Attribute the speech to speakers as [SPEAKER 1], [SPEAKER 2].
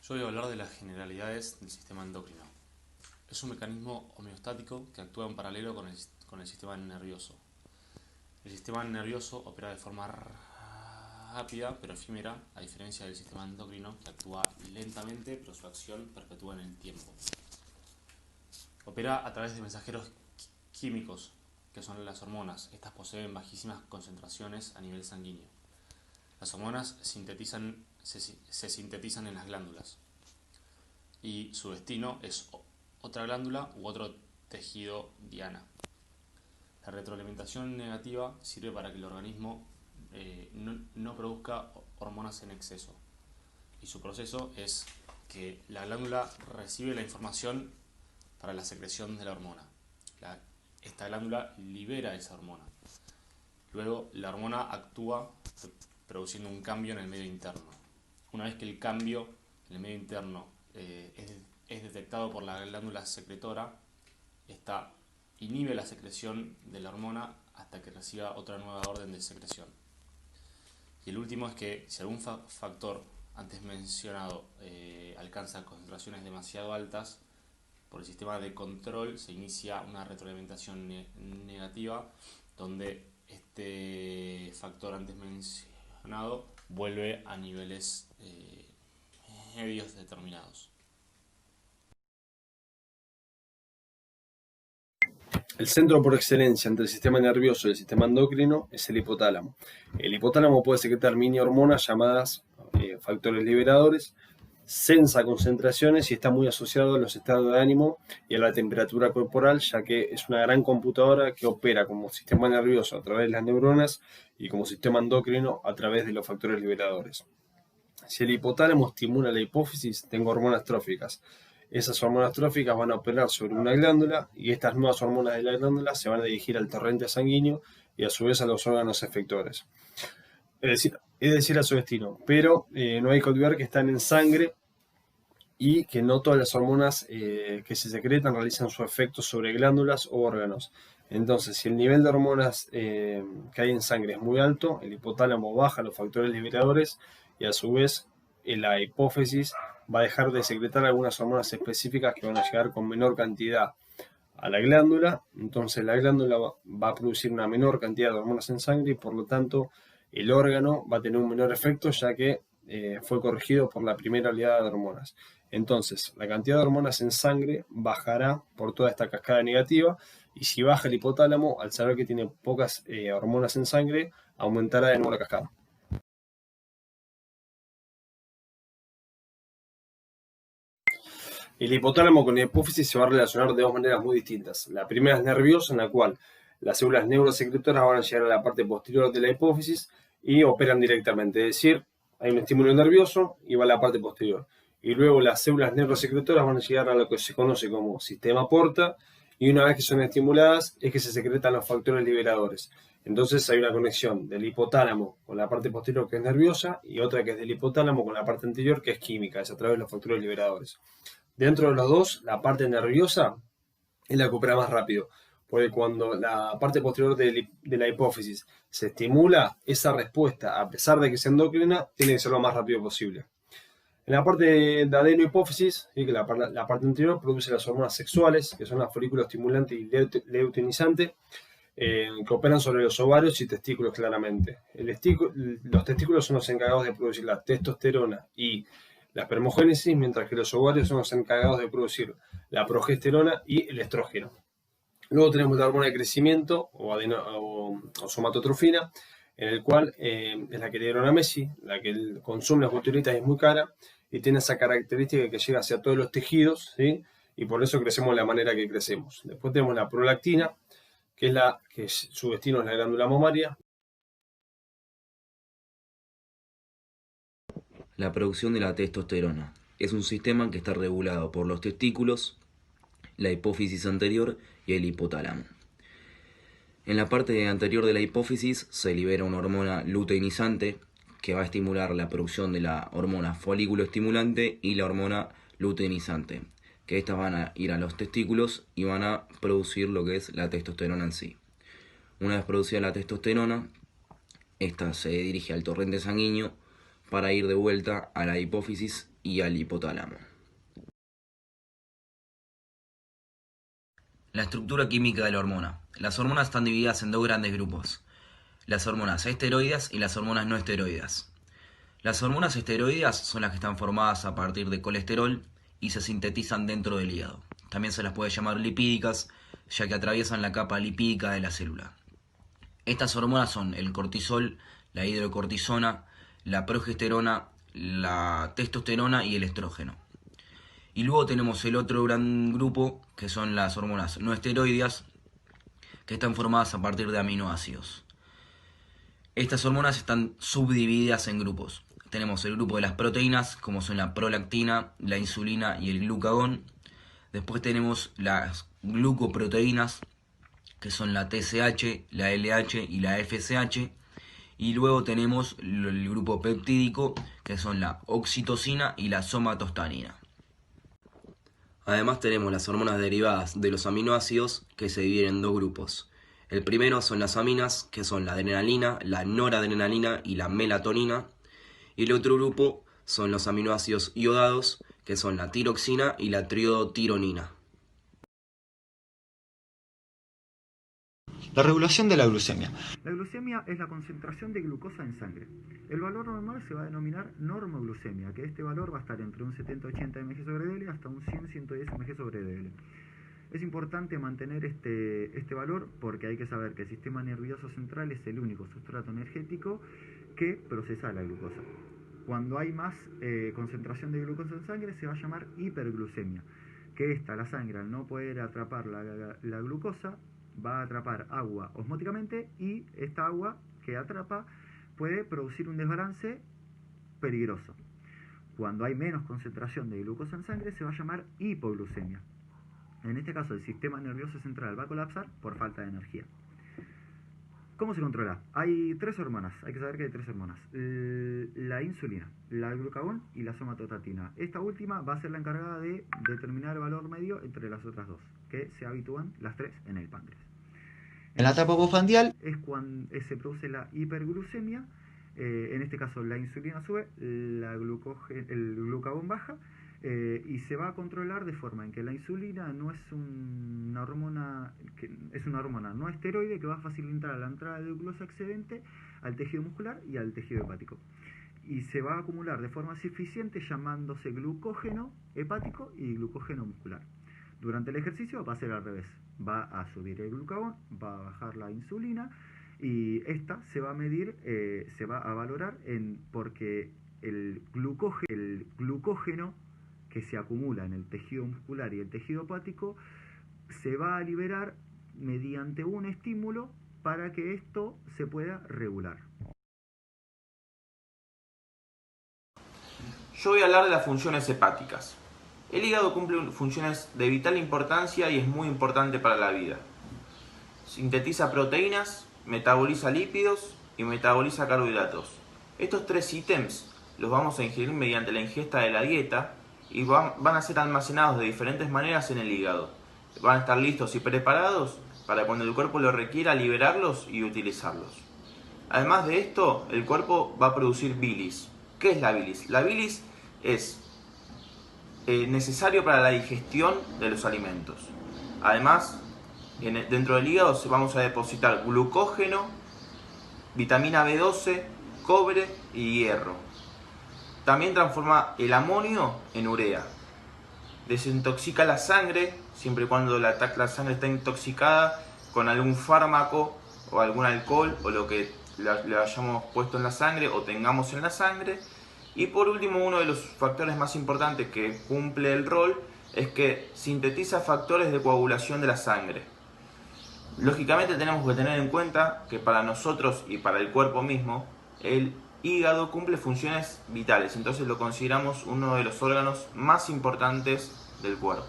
[SPEAKER 1] Yo voy a hablar de las generalidades del sistema endocrino. Es un mecanismo homeostático que actúa en paralelo con el sistema nervioso. El sistema nervioso opera de forma rápida pero efímera, a diferencia del sistema endocrino que actúa lentamente pero su acción perpetúa en el tiempo. Opera a través de mensajeros químicos, que son las hormonas. Estas poseen bajísimas concentraciones a nivel sanguíneo. Las hormonas se sintetizan en las glándulas y su destino es otra glándula u otro tejido diana. La retroalimentación negativa sirve para que el organismo no produzca hormonas en exceso, y su proceso es que la glándula recibe la información para la secreción de la hormona. Esta glándula libera esa hormona. Luego la hormona actúa produciendo un cambio en el medio interno. Una vez que el cambio en el medio interno es detectado por la glándula secretora, esta inhibe la secreción de la hormona hasta que reciba otra nueva orden de secreción. Y el último es que si algún factor antes mencionado alcanza concentraciones demasiado altas, por el sistema de control se inicia una retroalimentación negativa, donde este factor antes mencionado vuelve a niveles medios determinados.
[SPEAKER 2] El centro por excelencia entre el sistema nervioso y el sistema endocrino es el hipotálamo. El hipotálamo puede secretar mini hormonas llamadas factores liberadores, sensa concentraciones y está muy asociado a los estados de ánimo y a la temperatura corporal, ya que es una gran computadora que opera como sistema nervioso a través de las neuronas y como sistema endocrino a través de los factores liberadores. Si el hipotálamo estimula la hipófisis, tengo hormonas tróficas. Esas hormonas tróficas van a operar sobre una glándula y estas nuevas hormonas de la glándula se van a dirigir al torrente sanguíneo y a su vez a los órganos efectores. Es decir, a su destino. Pero no hay que olvidar que están en sangre y que no todas las hormonas que se secretan realizan su efecto sobre glándulas o órganos. Entonces, si el nivel de hormonas que hay en sangre es muy alto, el hipotálamo baja los factores liberadores y a su vez la hipófisis va a dejar de secretar algunas hormonas específicas que van a llegar con menor cantidad a la glándula. Entonces la glándula va a producir una menor cantidad de hormonas en sangre y por lo tanto el órgano va a tener un menor efecto, ya que fue corregido por la primera oleada de hormonas. Entonces la cantidad de hormonas en sangre bajará por toda esta cascada negativa, y si baja el hipotálamo, al saber que tiene pocas hormonas en sangre, aumentará de nuevo la cascada. El hipotálamo con la hipófisis se va a relacionar de dos maneras muy distintas. La primera es nerviosa, en la cual las células neurosecretoras van a llegar a la parte posterior de la hipófisis y operan directamente. Es decir, hay un estímulo nervioso y va a la parte posterior. Y luego las células neurosecretoras van a llegar a lo que se conoce como sistema porta, y una vez que son estimuladas es que se secretan los factores liberadores. Entonces hay una conexión del hipotálamo con la parte posterior, que es nerviosa, y otra que es del hipotálamo con la parte anterior, que es química, es a través de los factores liberadores. Dentro de los dos, la parte nerviosa es la que opera más rápido, porque cuando la parte posterior de la hipófisis se estimula, esa respuesta, a pesar de que sea endocrina, tiene que ser lo más rápido posible. En la parte de adenohipófisis, ¿sí?, que la parte anterior produce las hormonas sexuales, que son las folículos estimulantes y luteinizantes, que operan sobre los ovarios y testículos claramente. Los testículos son los encargados de producir la testosterona y la espermogénesis, mientras que los ovarios son los encargados de producir la progesterona y el estrógeno. Luego tenemos la hormona de crecimiento o somatotrofina, en el cual es la que le dieron a Messi, la que consume las culturitas y es muy cara, y tiene esa característica que llega hacia todos los tejidos, ¿sí?, y por eso crecemos de la manera que crecemos. Después tenemos la prolactina, que su destino es la glándula mamaria.
[SPEAKER 3] La producción de la testosterona es un sistema que está regulado por los testículos, la hipófisis anterior y el hipotálamo. En la parte anterior de la hipófisis se libera una hormona luteinizante que va a estimular la producción de la hormona folículo estimulante y la hormona luteinizante, que estas van a ir a los testículos y van a producir lo que es la testosterona en sí. Una vez producida la testosterona, esta se dirige al torrente sanguíneo para ir de vuelta a la hipófisis y al hipotálamo. La estructura química de la hormona. Las hormonas están divididas en dos grandes grupos: las hormonas esteroideas y las hormonas no esteroideas. Las hormonas esteroideas son las que están formadas a partir de colesterol y se sintetizan dentro del hígado. También se las puede llamar lipídicas, ya que atraviesan la capa lipídica de la célula. Estas hormonas son el cortisol, la hidrocortisona, la progesterona, la testosterona y el estrógeno. Y luego tenemos el otro gran grupo, que son las hormonas no esteroideas, que están formadas a partir de aminoácidos. Estas hormonas están subdivididas en grupos. Tenemos el grupo de las proteínas, como son la prolactina, la insulina y el glucagón. Después tenemos las glucoproteínas, que son la TSH, la LH y la FSH. Y luego tenemos el grupo peptídico, que son la oxitocina y la somatostanina. Además tenemos las hormonas derivadas de los aminoácidos, que se dividen en dos grupos. El primero son las aminas, que son la adrenalina, la noradrenalina y la melatonina. Y el otro grupo son los aminoácidos iodados, que son la tiroxina y la triodotironina.
[SPEAKER 4] La regulación de la glucemia. La glucemia es la concentración de glucosa en sangre. El valor normal se va a denominar normoglucemia, que este valor va a estar entre un 70-80 mg sobre dl hasta un 100-110 mg sobre dl. Es importante mantener este valor porque hay que saber que el sistema nervioso central es el único sustrato energético que procesa la glucosa. Cuando hay más concentración de glucosa en sangre se va a llamar hiperglucemia, que la sangre al no poder atrapar la glucosa va a atrapar agua osmóticamente y esta agua que atrapa puede producir un desbalance peligroso. Cuando hay menos concentración de glucosa en sangre se va a llamar hipoglucemia. En este caso el sistema nervioso central va a colapsar por falta de energía. ¿Cómo se controla? Hay tres hormonas, hay que saber que hay tres hormonas. La insulina, la glucagón y la somatostatina. Esta última va a ser la encargada de determinar el valor medio entre las otras dos, que se habitúan las tres en el páncreas. En la etapa postprandial es cuando se produce la hiperglucemia. En este caso la insulina sube, el glucagón baja, y se va a controlar de forma en que la insulina no es una hormona, es una hormona no esteroide que va a facilitar la entrada de glucosa excedente al tejido muscular y al tejido hepático. Y se va a acumular de forma suficiente llamándose glucógeno hepático y glucógeno muscular. Durante el ejercicio va a ser al revés. Va a subir el glucagón, va a bajar la insulina y esta se va a medir, se va a valorar porque el glucógeno que se acumula en el tejido muscular y el tejido hepático se va a liberar mediante un estímulo para que esto se pueda regular.
[SPEAKER 5] Yo voy a hablar de las funciones hepáticas. El hígado cumple funciones de vital importancia y es muy importante para la vida. Sintetiza proteínas, metaboliza lípidos y metaboliza carbohidratos. Estos tres ítems los vamos a ingerir mediante la ingesta de la dieta y van a ser almacenados de diferentes maneras en el hígado. Van a estar listos y preparados para cuando el cuerpo lo requiera liberarlos y utilizarlos. Además de esto, el cuerpo va a producir bilis. ¿Qué es la bilis? La bilis es necesario para la digestión de los alimentos. Además, dentro del hígado vamos a depositar glucógeno, vitamina B12, cobre y hierro. También transforma el amonio en urea. Desintoxica la sangre, siempre y cuando la sangre está intoxicada con algún fármaco o algún alcohol o lo que le hayamos puesto en la sangre o tengamos en la sangre. Y por último, uno de los factores más importantes que cumple el rol es que sintetiza factores de coagulación de la sangre. Lógicamente tenemos que tener en cuenta que para nosotros y para el cuerpo mismo, el hígado cumple funciones vitales, entonces lo consideramos uno de los órganos más importantes del cuerpo.